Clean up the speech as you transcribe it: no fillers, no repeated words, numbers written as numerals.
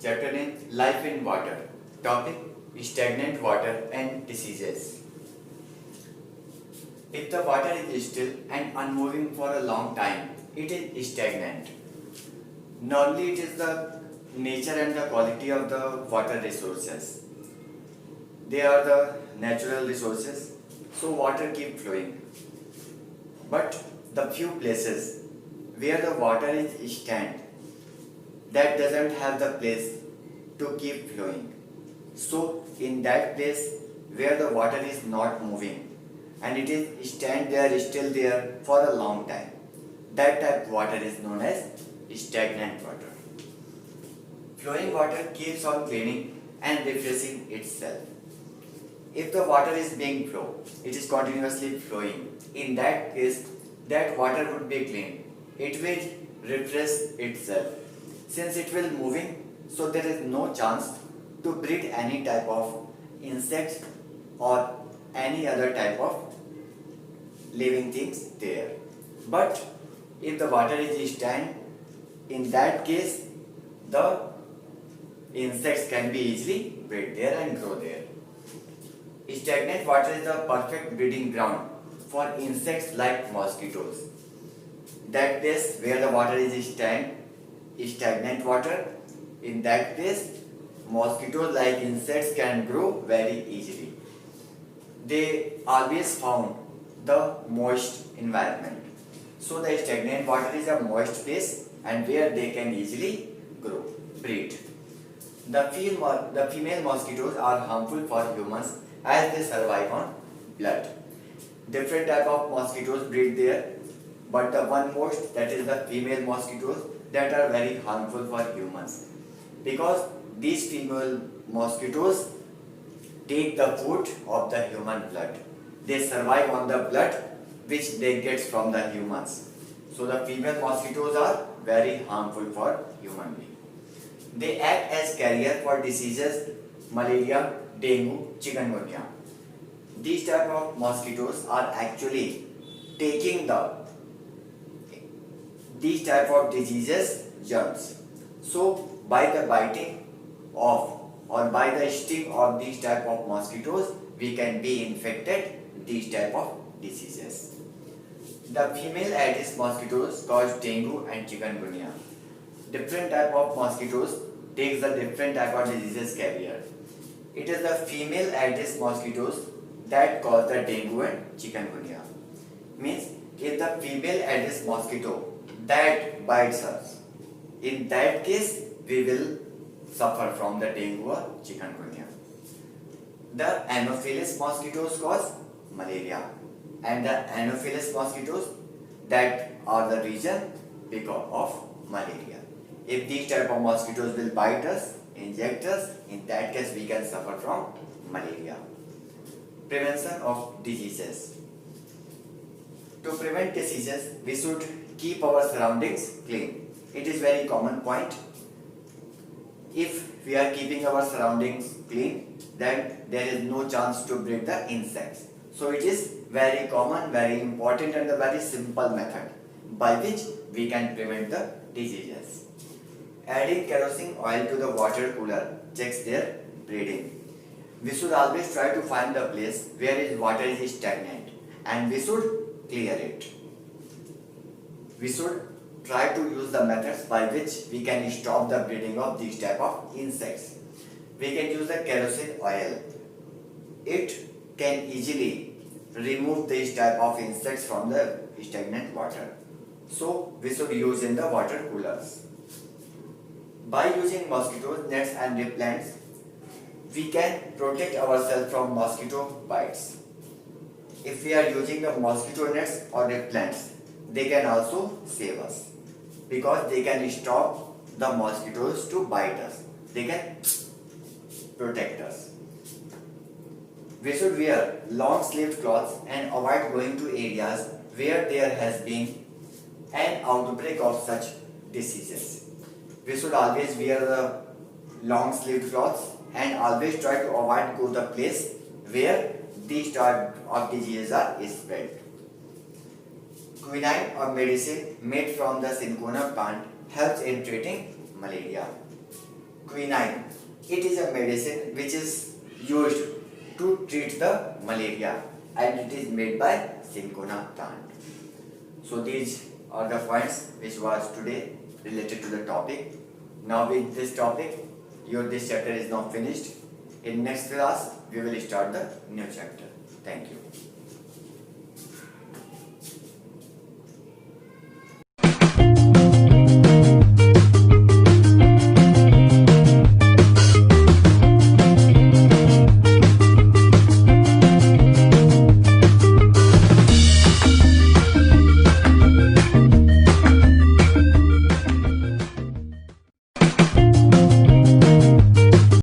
chapter in Life in Water. Topic: Stagnant water and diseases. If the water is still and unmoving for a long time, it is stagnant. Normally, it is the nature and the quality of the water resources. They are the natural resources, so water keep flowing. But the few places where the water is stand, that doesn't have the place to keep flowing. So in that place where the water is not moving and it is stand there still there for a long time, that type of water is known as stagnant water. Flowing water keeps on cleaning and refreshing itself. If the water is being flow, it is continuously flowing. In that case, that water would be clean. It will refresh itself. Since it will moving, so there is no chance to breed any type of insects or any other type of living things there. But if the water is stand, in that case, the insects can be easily breed there and grow there. Stagnant water is the perfect breeding ground for insects like mosquitoes. That place where the water is stagnant water, in that place mosquitoes like insects can grow very easily. They always found the moist environment. So the stagnant water is a moist place and where they can easily grow, breed. The female mosquitoes are harmful for humans as they survive on blood. Different type of mosquitoes breed there, but the one most, that is the female mosquitoes, that are very harmful for humans because these female mosquitoes take the food of the human blood. They survive on the blood which they get from the humans. So the female mosquitoes are very harmful for human being. They act as carrier for diseases malaria, dengue, chikungunya. These type of mosquitoes are actually taking these type of diseases germs. So by the biting of or by the sting of these type of mosquitoes, we can be infected these type of diseases. The female Aedes mosquitoes cause dengue and chikungunya. Different type of mosquitoes takes the different type of diseases carrier. It is the female Aedes mosquitoes that cause the dengue and chikungunya. Means if the female Aedes mosquito that bites us, in that case we will suffer from the dengue or chikungunya. The Anopheles mosquitoes cause malaria, and the Anopheles mosquitoes that are the reason because of malaria. If these type of mosquitoes will bite us, inject us, in that case we can suffer from malaria. Prevention of diseases. To prevent diseases, we should keep our surroundings clean. It is very common point. If we are keeping our surroundings clean, then there is no chance to breed the insects. So it is very common, very important and a very simple method by which we can prevent the diseases. Adding kerosene oil to the water cooler checks their breeding. We should always try to find the place where water is stagnant and we should clear it. We should try to use the methods by which we can stop the breeding of these type of insects. We can use the kerosene oil. It can easily remove these type of insects from the stagnant water. So we should use in the water coolers. By using mosquito nets and repellents, we can protect ourselves from mosquito bites. If we are using the mosquito nets or repellents, they can also save us because they can stop the mosquitoes to bite us. They can protect us. We should wear long-sleeved clothes and avoid going to areas where there has been an outbreak of such diseases. We should always wear the long-sleeved clothes and always try to avoid go the place where these type of diseases are spread. Quinine or medicine made from the cinchona plant helps in treating malaria. quinine. It is a medicine which is used to treat the malaria and it is made by cinchona plant. So these are the points which was today related to the topic. Now with this topic, this chapter is now finished. In next class, we will start the new chapter. Thank you.